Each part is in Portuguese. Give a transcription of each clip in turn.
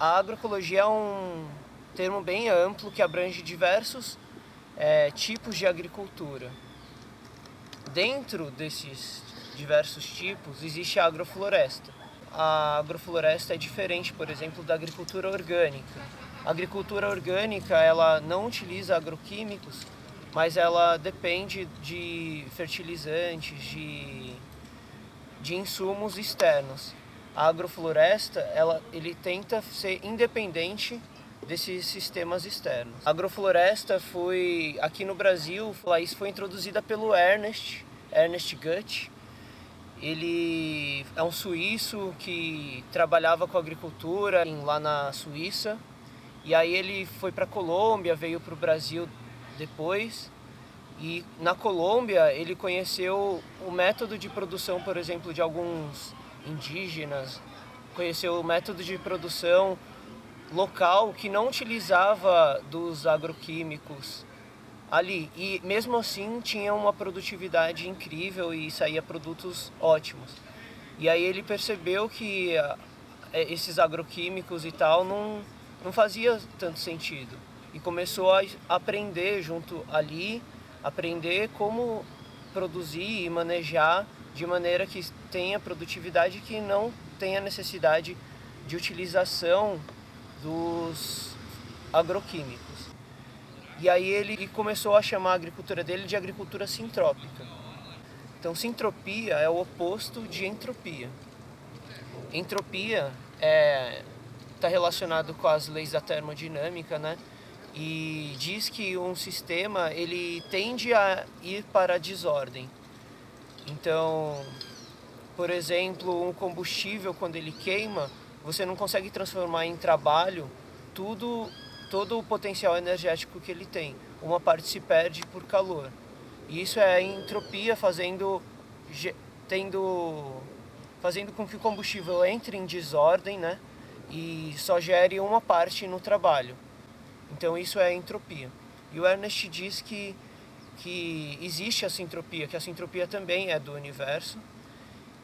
A agroecologia é um termo bem amplo que abrange diversos tipos de agricultura. Dentro desses diversos tipos existe a agrofloresta. A agrofloresta é diferente, por exemplo, da agricultura orgânica. A agricultura orgânica ela não utiliza agroquímicos, mas ela depende de fertilizantes, de insumos externos. A agrofloresta ele tenta ser independente desses sistemas externos. A agrofloresta foi, aqui no Brasil, isso foi introduzida pelo Ernest Gut. Ele é um suíço que trabalhava com agricultura lá na Suíça. E aí ele foi para a Colômbia, veio para o Brasil depois. E na Colômbia ele conheceu o método de produção, por exemplo, de alguns indígenas, conheceu o método de produção local que não utilizava dos agroquímicos ali. E mesmo assim tinha uma produtividade incrível e saía produtos ótimos. E aí ele percebeu que esses agroquímicos e tal não fazia tanto sentido. E começou a aprender junto ali, aprender como produzir e manejar de maneira que tenha produtividade, que não tenha necessidade de utilização dos agroquímicos. E aí ele começou a chamar a agricultura dele de agricultura sintrópica. Então, sintropia é o oposto de entropia. Entropia está relacionado com as leis da termodinâmica, né? E diz que um sistema ele tende a ir para a desordem. Então, por exemplo, um combustível, quando ele queima, você não consegue transformar em trabalho todo o potencial energético que ele tem. Uma parte se perde por calor. E isso é a entropia fazendo com que o combustível entre em desordem, né? E só gere uma parte no trabalho. Então isso é a entropia. E o Ernest diz que existe essa entropia, que essa entropia também é do universo.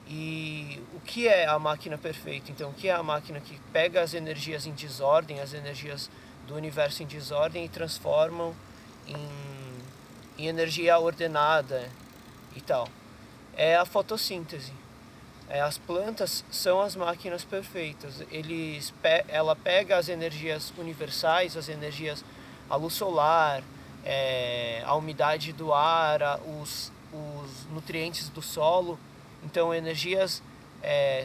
E o que é a máquina perfeita? Então, o que é a máquina que pega as energias em desordem, as energias do universo em desordem e transformam em energia ordenada e tal? É a fotossíntese. As plantas são as máquinas perfeitas. Ela pega as energias universais, as energias, a luz solar, a umidade do ar, os nutrientes do solo. Então, energias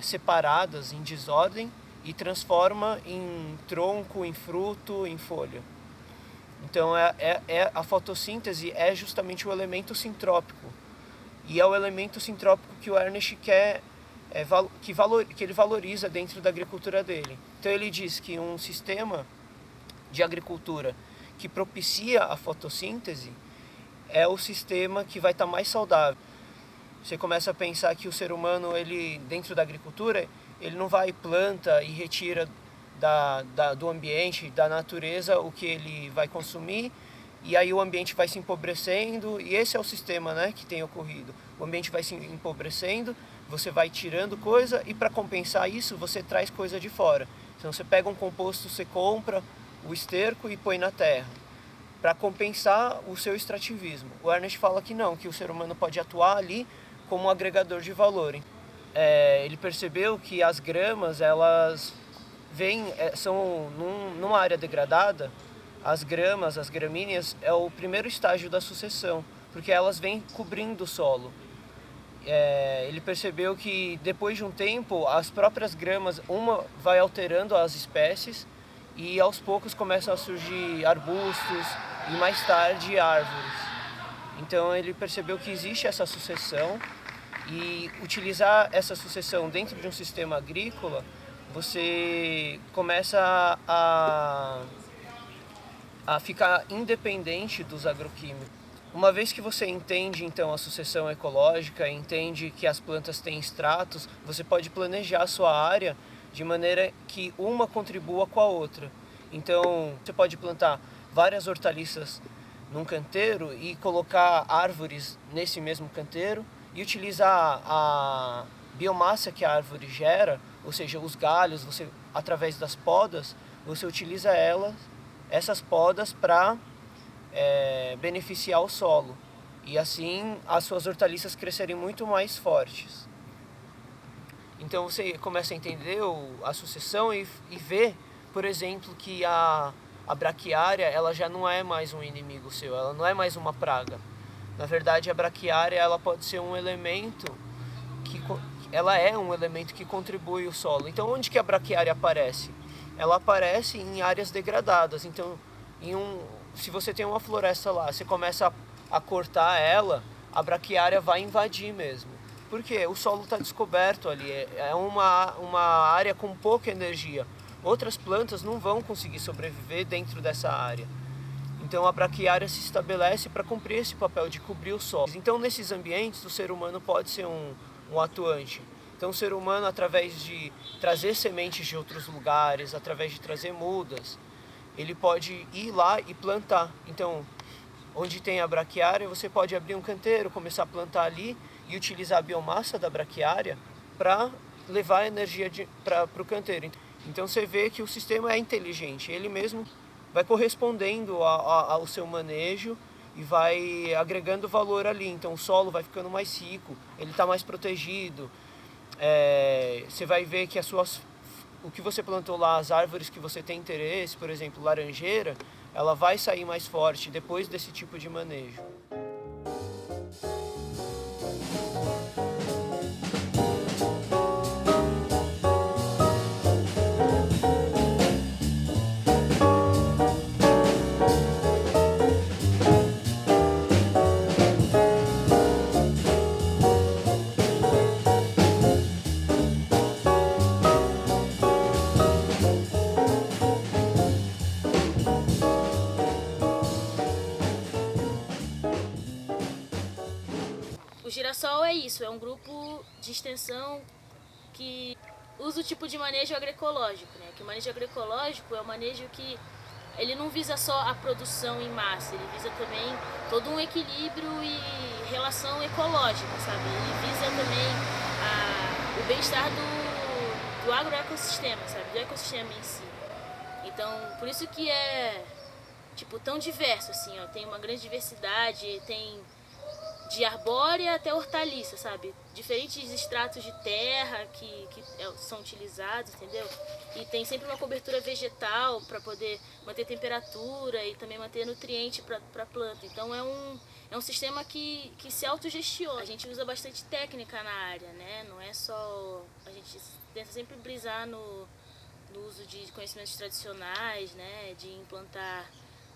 separadas em desordem e transforma em tronco, em fruto, em folha. Então, a fotossíntese é justamente o elemento sintrópico. E é o elemento sintrópico que o Ernest quer que ele valoriza dentro da agricultura dele. Então ele diz que um sistema de agricultura que propicia a fotossíntese é o sistema que vai estar mais saudável. Você começa a pensar que o ser humano, ele dentro da agricultura, ele não vai planta e retira do ambiente, da natureza, o que ele vai consumir, e aí o ambiente vai se empobrecendo, e esse é o sistema, né, que tem ocorrido. O ambiente vai se empobrecendo, você vai tirando coisa, e para compensar isso, você traz coisa de fora. Então você pega um composto, você compra o esterco e põe na terra, para compensar o seu extrativismo. O Ernest fala que não, que o ser humano pode atuar ali como um agregador de valor. Ele percebeu que as gramas, elas são numa área degradada. As gramas, as gramíneas, é o primeiro estágio da sucessão, porque elas vêm cobrindo o solo. Ele percebeu que depois de um tempo, as próprias gramas, uma vai alterando as espécies e aos poucos começam a surgir arbustos e mais tarde árvores. Então ele percebeu que existe essa sucessão e utilizar essa sucessão dentro de um sistema agrícola, você começa a ficar independente dos agroquímicos. Uma vez que você entende então a sucessão ecológica, entende que as plantas têm estratos, você pode planejar a sua área de maneira que uma contribua com a outra. Então você pode plantar várias hortaliças num canteiro e colocar árvores nesse mesmo canteiro e utilizar a biomassa que a árvore gera, ou seja, os galhos, você através das podas, você utiliza essas podas para beneficiar o solo. E assim as suas hortaliças crescerem muito mais fortes. Então você começa a entender a sucessão e vê, por exemplo, que a braquiária ela já não é mais um inimigo seu, ela não é mais uma praga. Na verdade, a braquiária ela pode ser um elemento ela é um elemento que contribui o solo. Então, onde que a braquiária aparece? Ela aparece em áreas degradadas. Então, se você tem uma floresta lá, você começa a cortar ela, a braquiária vai invadir mesmo. Por quê? O solo está descoberto ali, é uma área com pouca energia. Outras plantas não vão conseguir sobreviver dentro dessa área. Então a braquiária se estabelece para cumprir esse papel de cobrir o solo. Então nesses ambientes o ser humano pode ser um atuante. Então o ser humano, através de trazer sementes de outros lugares, através de trazer mudas, ele pode ir lá e plantar. Então, onde tem a braquiária, você pode abrir um canteiro, começar a plantar ali e utilizar a biomassa da braquiária para levar a energia para o canteiro. Então você vê que o sistema é inteligente, ele mesmo vai correspondendo ao seu manejo e vai agregando valor ali. Então o solo vai ficando mais rico, ele está mais protegido. Você vai ver que o que você plantou lá, as árvores que você tem interesse, por exemplo, laranjeira, ela vai sair mais forte depois desse tipo de manejo. O girassol é isso, é um grupo de extensão que usa o tipo de manejo agroecológico, né? Que o manejo agroecológico é um manejo que ele não visa só a produção em massa, ele visa também todo um equilíbrio e relação ecológica, sabe? Ele visa também o bem-estar do agroecossistema, sabe? Do ecossistema em si. Então, por isso que é tipo tão diverso assim, ó, tem uma grande diversidade, tem de arbórea até hortaliça, sabe? Diferentes estratos de terra que são utilizados, entendeu? E tem sempre uma cobertura vegetal para poder manter temperatura e também manter nutriente para a planta. Então é um sistema que se autogestiona. A gente usa bastante técnica na área, né? Não é só... A gente tenta sempre brisar no uso de conhecimentos tradicionais, né? De implantar,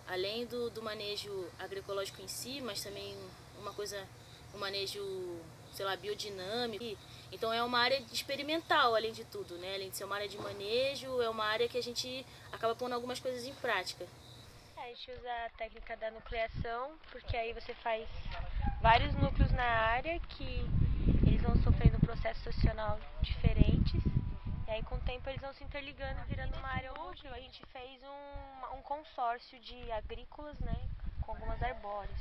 além do manejo agroecológico em si, mas também um manejo, sei lá, biodinâmico. Então é uma área experimental, além de tudo, né? Além de ser uma área de manejo, é uma área que a gente acaba pondo algumas coisas em prática. A gente usa a técnica da nucleação, porque aí você faz vários núcleos na área que eles vão sofrendo um processo sociocional diferentes. E aí com o tempo eles vão se interligando, virando uma área útil. A gente fez um consórcio de agrícolas, né, com algumas arbóreas.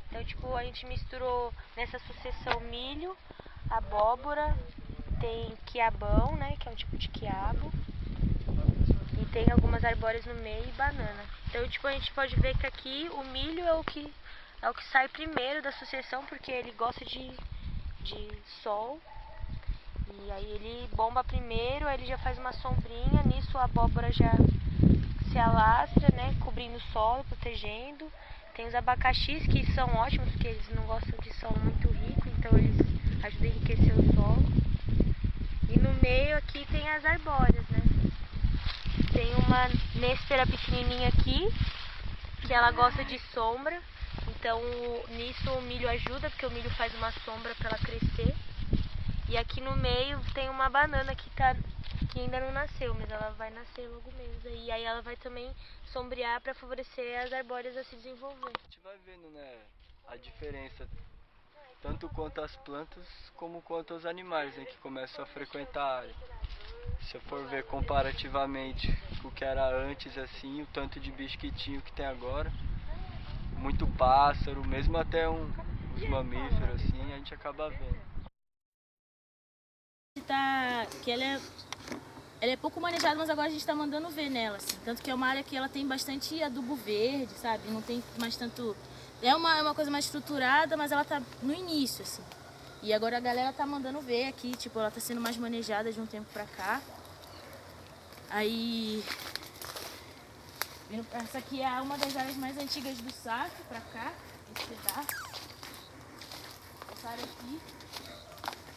Então, tipo, a gente misturou nessa sucessão milho, abóbora, tem quiabão, né, que é um tipo de quiabo, e tem algumas arbóreas no meio e banana. Então, tipo, a gente pode ver que aqui o milho é o que sai primeiro da sucessão, porque ele gosta de sol. E aí ele bomba primeiro, aí ele já faz uma sombrinha, nisso a abóbora já se alastra, né, cobrindo o solo, protegendo. Tem os abacaxis que são ótimos, porque eles não gostam de solo muito rico, então eles ajudam a enriquecer o solo. E no meio aqui tem as arbóreas, né. Tem uma néspera pequenininha aqui, que ela gosta de sombra, então nisso o milho ajuda, porque o milho faz uma sombra para ela crescer. E aqui no meio tem uma banana que ainda não nasceu, mas ela vai nascer logo menos. E aí ela vai também sombrear para favorecer as arbóreas a se desenvolver. A gente vai vendo, né, a diferença, tanto quanto as plantas como quanto os animais, né, que começam a frequentar a área. Se eu for ver comparativamente com o que era antes, assim, o tanto de bicho que tinha, o que tem agora, muito pássaro, mesmo até uns mamíferos, assim, a gente acaba vendo. Que ela é ela é pouco manejada, mas agora a gente está mandando ver nela, assim. Tanto que é uma área que ela tem bastante adubo verde, sabe? Não tem mais tanto... É uma coisa mais estruturada, mas ela tá no início, assim. E agora a galera tá mandando ver aqui, tipo, ela tá sendo mais manejada de um tempo pra cá. Aí... Essa aqui é uma das áreas mais antigas do SAF, pra cá, esse pedaço. Essa área aqui.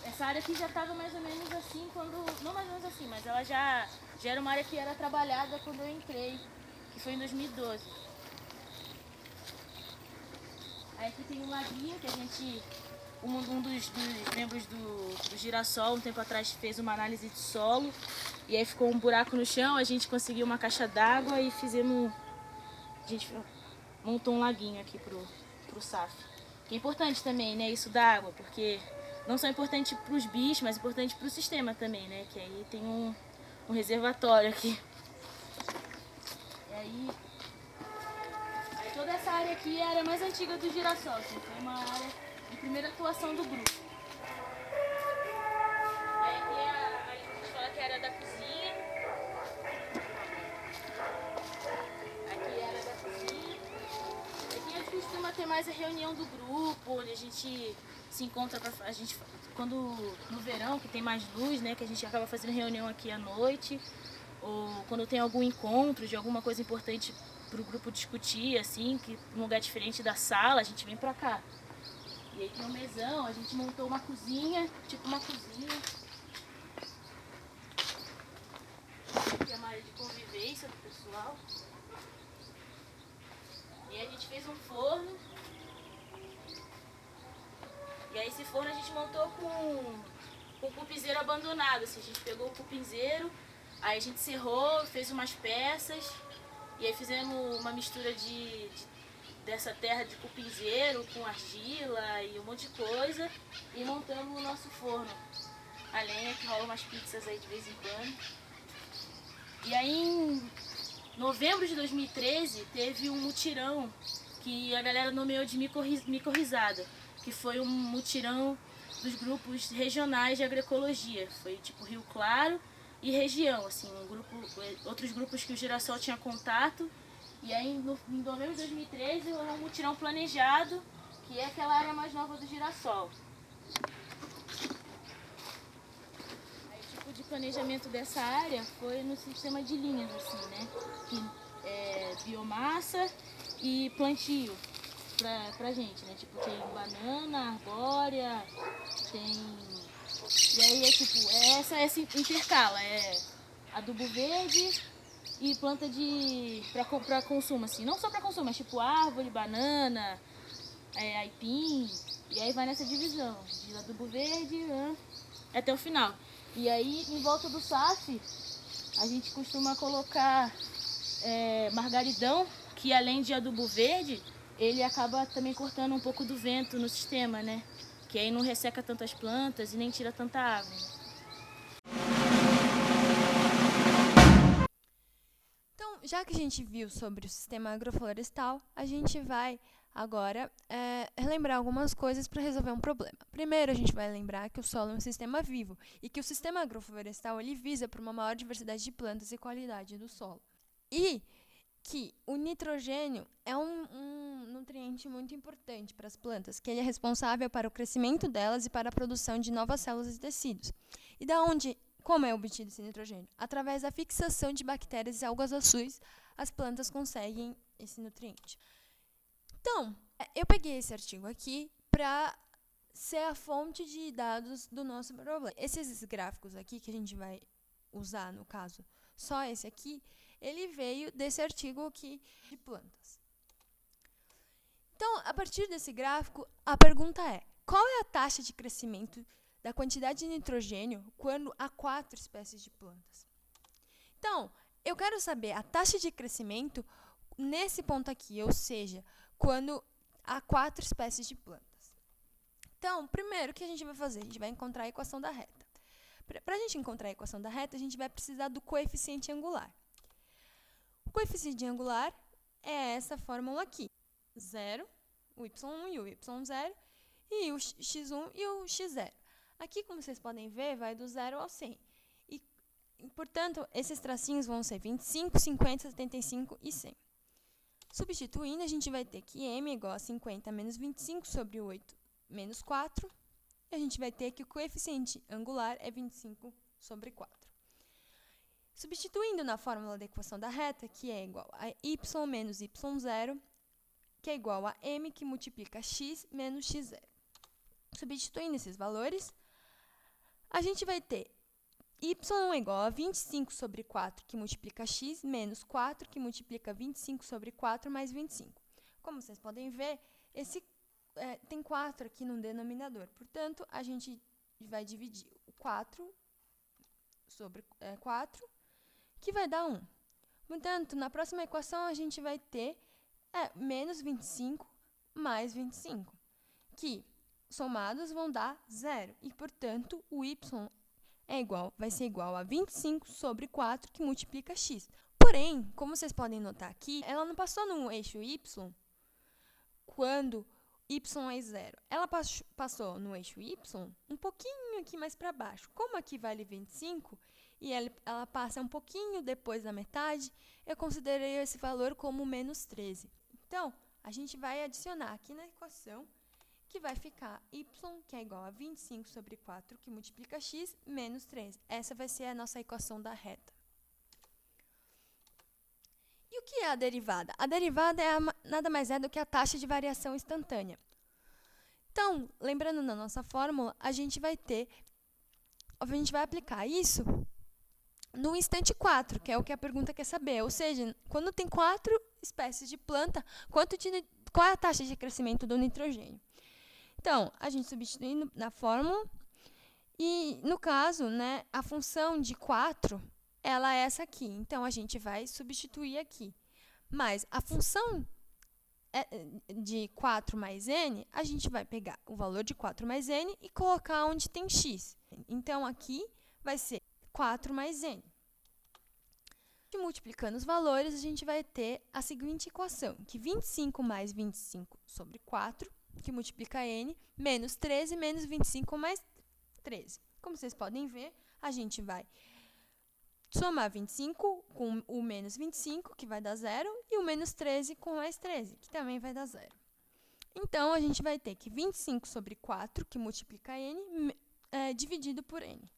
Essa área aqui já estava mais ou menos assim quando... Não mais ou menos assim, mas ela já era uma área que era trabalhada quando eu entrei, que foi em 2012. Aí aqui tem um laguinho que a gente... Um dos membros do Girassol, um tempo atrás, fez uma análise de solo. E aí ficou um buraco no chão, a gente conseguiu uma caixa d'água e fizemos... A gente montou um laguinho aqui pro SAF. Que é importante também, né, isso da água, porque... Não só é importante para os bichos, mas é importante para o sistema também, né? Que aí tem um reservatório aqui. E aí toda essa área aqui é a área mais antiga do Girassol, assim, foi uma área de primeira atuação do grupo. Aí aqui a gente fala que é a área da cozinha. Aqui é a área da cozinha. Aqui a gente costuma ter mais a reunião do grupo, onde a gente se encontra quando no verão, que tem mais luz, né, que a gente acaba fazendo reunião aqui à noite, ou quando tem algum encontro de alguma coisa importante para o grupo discutir, assim, que um lugar diferente da sala, a gente vem pra cá. E aí tem um mesão, a gente montou uma cozinha, tipo uma cozinha. Aqui é uma área de convivência do pessoal. E aí a gente fez um forno. E aí esse forno a gente montou com o cupinzeiro abandonado, assim, a gente pegou o cupinzeiro, aí a gente serrou, fez umas peças, e aí fizemos uma mistura dessa terra de cupinzeiro com argila e um monte de coisa, e montamos o nosso forno. A lenha, que rola umas pizzas aí de vez em quando. E aí em novembro de 2013 teve um mutirão que a galera nomeou de micorrizada, que foi um mutirão dos grupos regionais de agroecologia. Foi tipo Rio Claro e região, assim, outros grupos que o Girassol tinha contato. E aí em novembro de 2013 rolou um mutirão planejado, que é aquela área mais nova do Girassol. Aí o tipo de planejamento dessa área foi no sistema de linhas, assim, né? Que é biomassa e plantio. Pra gente, né? Tipo, tem banana, arbórea, tem... E aí é tipo, essa intercala, é adubo verde e planta pra consumo, assim. Não só pra consumo, mas tipo árvore, banana, aipim, e aí vai nessa divisão, de adubo verde até o final. E aí, em volta do SAF, a gente costuma colocar margaridão, que além de adubo verde, ele acaba também cortando um pouco do vento no sistema, né? Que aí não resseca tantas plantas e nem tira tanta água. Então, já que a gente viu sobre o sistema agroflorestal, a gente vai agora relembrar algumas coisas para resolver um problema. Primeiro, a gente vai lembrar que o solo é um sistema vivo e que o sistema agroflorestal ele visa para uma maior diversidade de plantas e qualidade do solo. E que o nitrogênio é um nutriente muito importante para as plantas, que ele é responsável para o crescimento delas e para a produção de novas células e tecidos. E como é obtido esse nitrogênio? Através da fixação de bactérias e algas azuis, as plantas conseguem esse nutriente. Então, eu peguei esse artigo aqui para ser a fonte de dados do nosso problema. Esses gráficos aqui que a gente vai usar, no caso, só esse aqui, ele veio desse artigo aqui de plantas. Então, a partir desse gráfico, a pergunta é: qual é a taxa de crescimento da quantidade de nitrogênio quando há 4 espécies de plantas? Então, eu quero saber a taxa de crescimento nesse ponto aqui, ou seja, quando há 4 espécies de plantas. Então, primeiro, o que a gente vai fazer? A gente vai encontrar a equação da reta. Para a gente encontrar a equação da reta, a gente vai precisar do coeficiente angular. O coeficiente angular é essa fórmula aqui. 0, o y1 e o y0, e o x1 e o x0. Aqui, como vocês podem ver, vai do 0 ao 100. E Portanto, esses tracinhos vão ser 25, 50, 75 e 100. Substituindo, a gente vai ter que m é igual a 50 menos 25 sobre 8 menos 4. E a gente vai ter que o coeficiente angular é 25 sobre 4. Substituindo na fórmula da equação da reta, que é igual a y menos y0, que é igual a m que multiplica x menos x0. Substituindo esses valores, a gente vai ter y é igual a 25 sobre 4, que multiplica x, menos 4, que multiplica 25 sobre 4, mais 25. Como vocês podem ver, tem 4 aqui no denominador. Portanto, a gente vai dividir o 4 sobre 4, que vai dar 1. Portanto, na próxima equação, a gente vai ter menos 25 mais 25, que somados vão dar 0. E, portanto, o y vai ser igual a 25 sobre 4, que multiplica x. Porém, como vocês podem notar aqui, ela não passou no eixo y quando y é 0. Ela passou no eixo y um pouquinho aqui mais para baixo. Como aqui vale 25 e ela passa um pouquinho depois da metade, eu considerei esse valor como menos 13. Então, a gente vai adicionar aqui na equação, que vai ficar y, que é igual a 25 sobre 4, que multiplica x, menos 13. Essa vai ser a nossa equação da reta. E o que é a derivada? A derivada nada mais é do que a taxa de variação instantânea. Então, lembrando na nossa fórmula, a gente vai aplicar isso no instante 4, que é o que a pergunta quer saber. Ou seja, quando tem 4 espécies de planta, qual é a taxa de crescimento do nitrogênio? Então, a gente substituindo na fórmula, e no caso, a função de 4, ela é essa aqui. Então, a gente vai substituir aqui. Mas a função de 4 mais n, a gente vai pegar o valor de 4 mais n e colocar onde tem x. Então, aqui vai ser 4 mais n. E multiplicando os valores, a gente vai ter a seguinte equação, que 25 mais 25 sobre 4, que multiplica n, menos 13 menos 25 mais 13. Como vocês podem ver, a gente vai somar 25 com o menos 25, que vai dar 0, e o menos 13 com mais 13, que também vai dar 0. Então, a gente vai ter que 25 sobre 4, que multiplica n, dividido por n.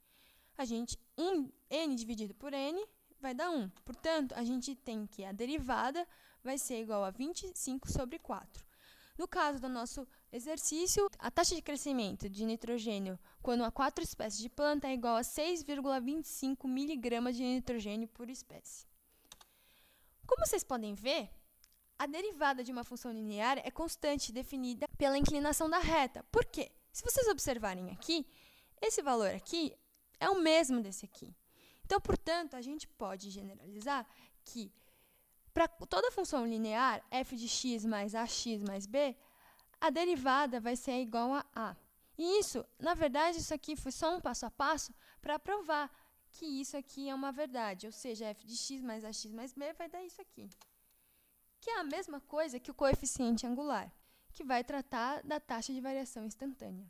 N dividido por n vai dar 1. Portanto, a gente tem que a derivada vai ser igual a 25 sobre 4. No caso do nosso exercício, a taxa de crescimento de nitrogênio quando há 4 espécies de planta é igual a 6,25 miligramas de nitrogênio por espécie. Como vocês podem ver, a derivada de uma função linear é constante definida pela inclinação da reta. Por quê? Se vocês observarem aqui, esse valor aqui é o mesmo desse aqui. Então, portanto, a gente pode generalizar que para toda função linear, f de x mais ax mais b, a derivada vai ser igual a a. E isso, na verdade, isso aqui foi só um passo a passo para provar que isso aqui é uma verdade. Ou seja, f de x mais ax mais b vai dar isso aqui. Que é a mesma coisa que o coeficiente angular, que vai tratar da taxa de variação instantânea.